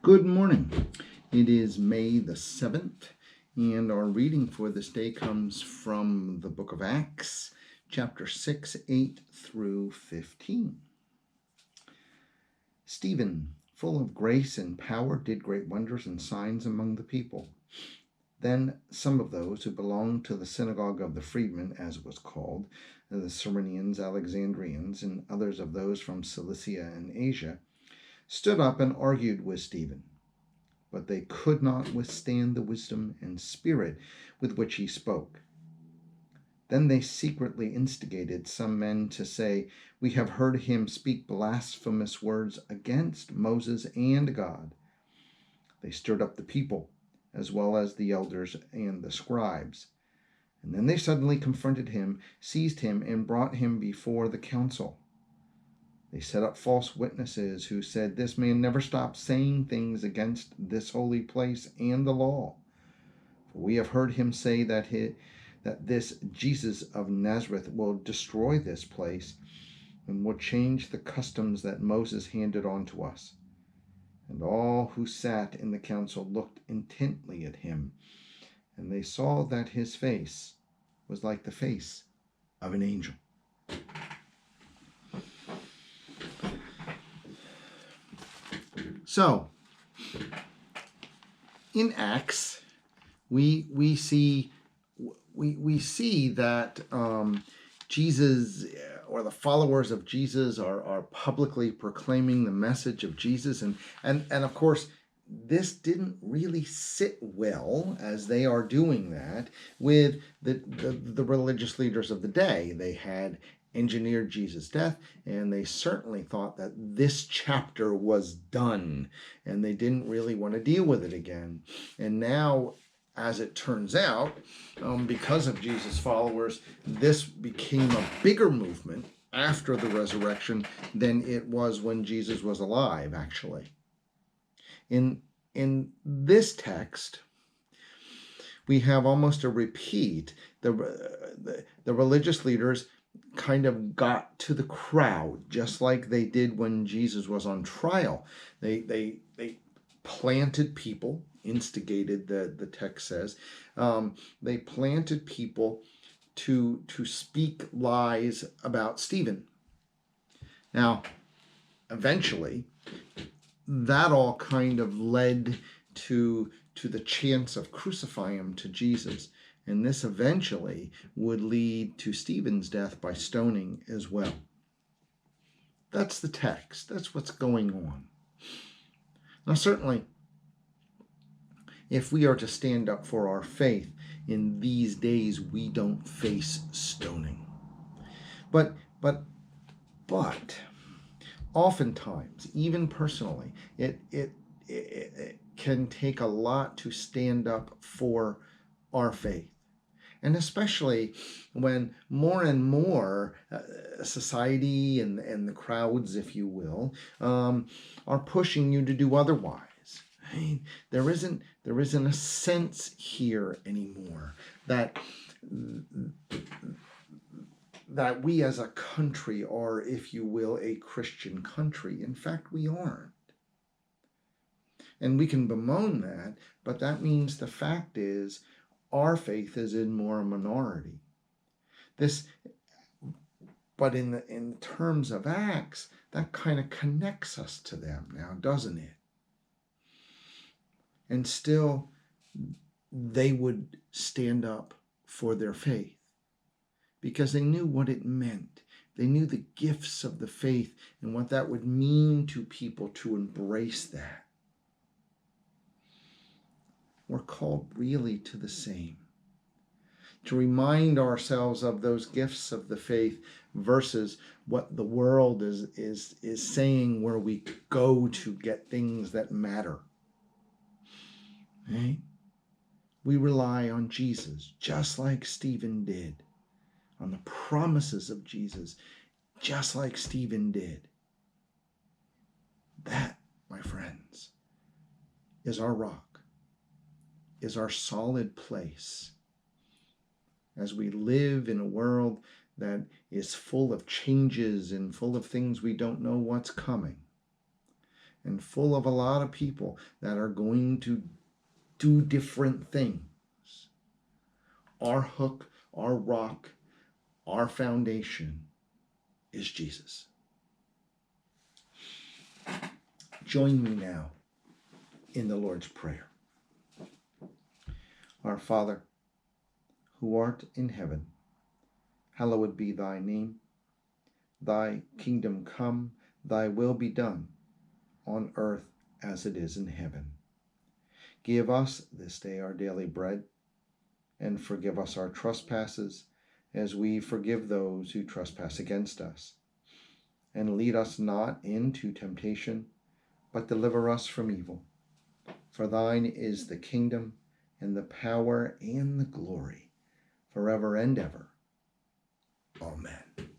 Good morning. It is May the 7th, and our reading for this day comes from the book of Acts, chapter 6, 8 through 15. Stephen, full of grace and power, did great wonders and signs among the people. Then some of those who belonged to the synagogue of the freedmen, as it was called, the Cyrenians, Alexandrians, and others of those from Cilicia and Asia, stood up and argued with Stephen. But they could not withstand the wisdom and spirit with which he spoke. Then they secretly instigated some men to say, "We have heard him speak blasphemous words against Moses and God." They stirred up the people, as well as the elders and the scribes. And then they suddenly confronted him, seized him, and brought him before the council. They set up false witnesses who said, "This man never stops saying things against this holy place and the law. For we have heard him say that this Jesus of Nazareth will destroy this place and will change the customs that Moses handed on to us." And all who sat in the council looked intently at him, and they saw that his face was like the face of an angel. So, in Acts, we see that Jesus, or the followers of Jesus, are publicly proclaiming the message of Jesus, and of course, this didn't really sit well as they are doing that with the religious leaders of the day. They had engineered Jesus' death, and they certainly thought that this chapter was done, and they didn't really want to deal with it again. And now, as it turns out, because of Jesus' followers, this became a bigger movement after the resurrection than it was when Jesus was alive, actually. In this text, we have almost a repeat. The religious leaders kind of got to the crowd, just like they did when Jesus was on trial. They planted people, instigated, the text says. They planted people to speak lies about Stephen. Now, eventually, that all kind of led to the chance of crucifying him to Jesus. And this eventually would lead to Stephen's death by stoning as well. That's the text. That's what's going on. Now, certainly, if we are to stand up for our faith in these days, we don't face stoning. But oftentimes, even personally, it can take a lot to stand up for our faith. And especially when more and more society and the crowds, if you will, are pushing you to do otherwise. I mean, there isn't a sense here anymore that we as a country are, if you will, a Christian country. In fact, we aren't. And we can bemoan that, but that means the fact is our faith is in more a minority. But in terms of Acts, that kind of connects us to them now, doesn't it? And still, they would stand up for their faith because they knew what it meant. They knew the gifts of the faith and what that would mean to people to embrace that. We're called really to the same. To remind ourselves of those gifts of the faith versus what the world is saying where we go to get things that matter. Right? We rely on Jesus, just like Stephen did, on the promises of Jesus, just like Stephen did. That, my friends, is our rock, is our solid place. As we live in a world that is full of changes and full of things we don't know what's coming. and full of a lot of people that are going to do different things. Our hook, our rock, our foundation is Jesus. Join me now in the Lord's Prayer. Our Father, who art in heaven, hallowed be thy name. Thy kingdom come, thy will be done, on earth as it is in heaven. Give us this day our daily bread, and forgive us our trespasses, as we forgive those who trespass against us. And lead us not into temptation, but deliver us from evil. For thine is the kingdom, and the power, and the glory, forever and ever. Amen.